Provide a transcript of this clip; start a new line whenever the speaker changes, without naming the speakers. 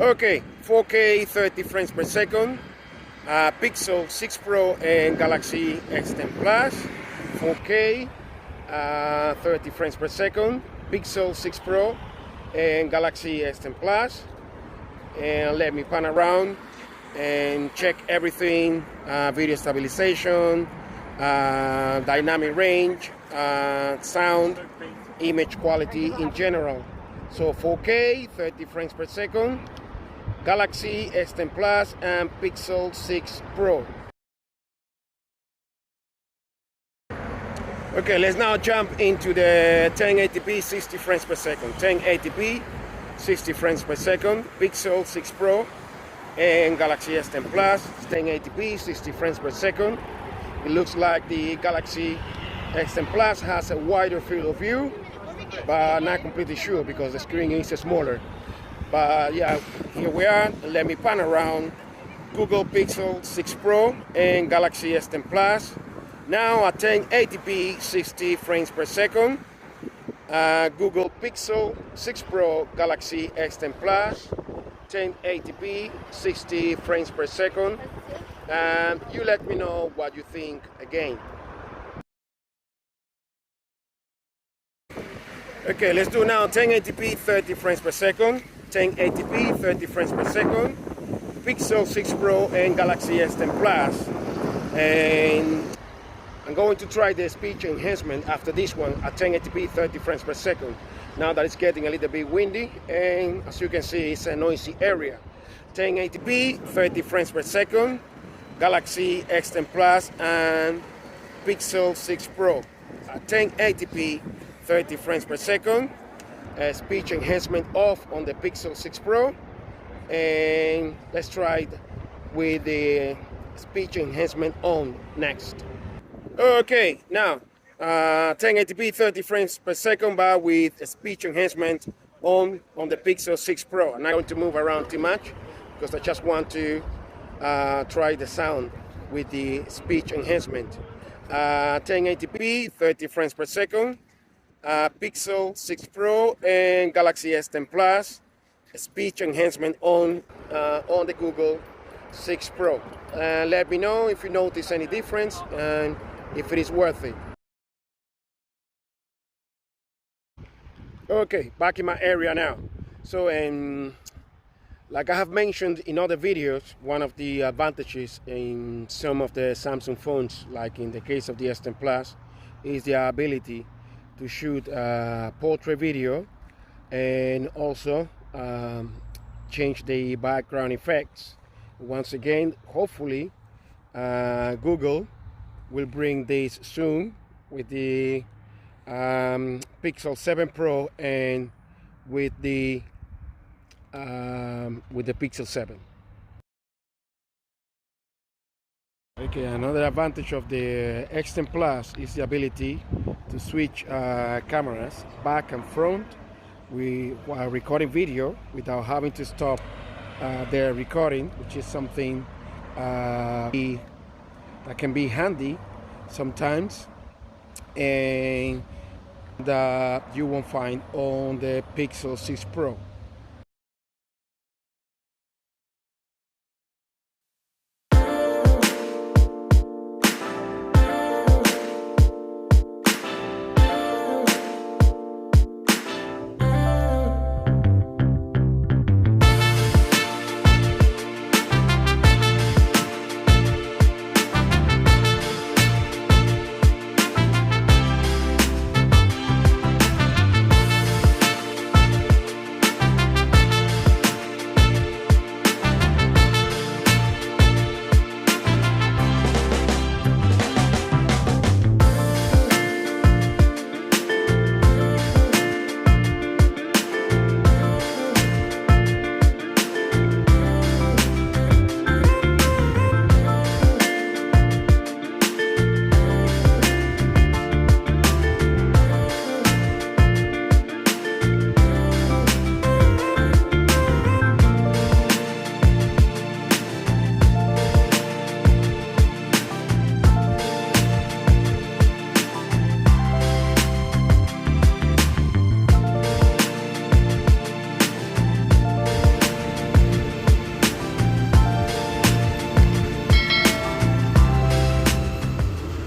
Okay, 4K 30 frames per second, Pixel 6 Pro and Galaxy S10 Plus, 4K 30 frames per second, Pixel 6 Pro and Galaxy S10 Plus. And let me pan around and check everything, video stabilization, dynamic range, sound, image quality in general. So 4K 30 frames per second, Galaxy S10 Plus and Pixel 6 Pro. Okay, let's now jump into the 1080p 60 frames per second. 1080p 60 frames per second, Pixel 6 Pro and Galaxy S10 Plus. 1080p 60 frames per second. It looks like the Galaxy S10 Plus has a wider field of view, but not completely sure because the screen is smaller. But yeah, here we are. Let me pan around Google Pixel 6 Pro and Galaxy S10 Plus. Now at 1080p 60 frames per second, Google Pixel 6 Pro, Galaxy S10 Plus, 1080p 60 frames per second. And you let me know what you think again. Okay, let's do now 1080p 30 frames per second, 1080p 30 frames per second, Pixel 6 Pro and Galaxy S10 Plus. And I'm going to try the speech enhancement after this one at 1080p 30 frames per second. Now that it's getting a little bit windy, and as you can see, it's a noisy area. 1080p 30 frames per second, Galaxy S10 Plus and Pixel 6 Pro. At 1080p 30 frames per second, speech enhancement off on the Pixel 6 Pro. And let's try it with the speech enhancement on next. Okay, now 1080p 30 frames per second, but with a speech enhancement on the Pixel 6 Pro. I'm not going to move around too much because I just want to try the sound with the speech enhancement. 1080p 30 frames per second, Pixel 6 Pro and Galaxy S10 Plus, speech enhancement on the Google 6 Pro. Let me know if you notice any difference and if it is worth it. Okay, back in my area now. So, like I have mentioned in other videos, one of the advantages in some of the Samsung phones, like in the case of the S10 Plus, is the ability to shoot portrait video and also change the background effects. Once again, hopefully Google will bring this soon with the Pixel 7 Pro and with the Pixel 7. Okay, another advantage of the S10 Plus is the ability to switch cameras back and front while recording video without having to stop the recording, which is something that can be handy sometimes and that you won't find on the Pixel 6 Pro.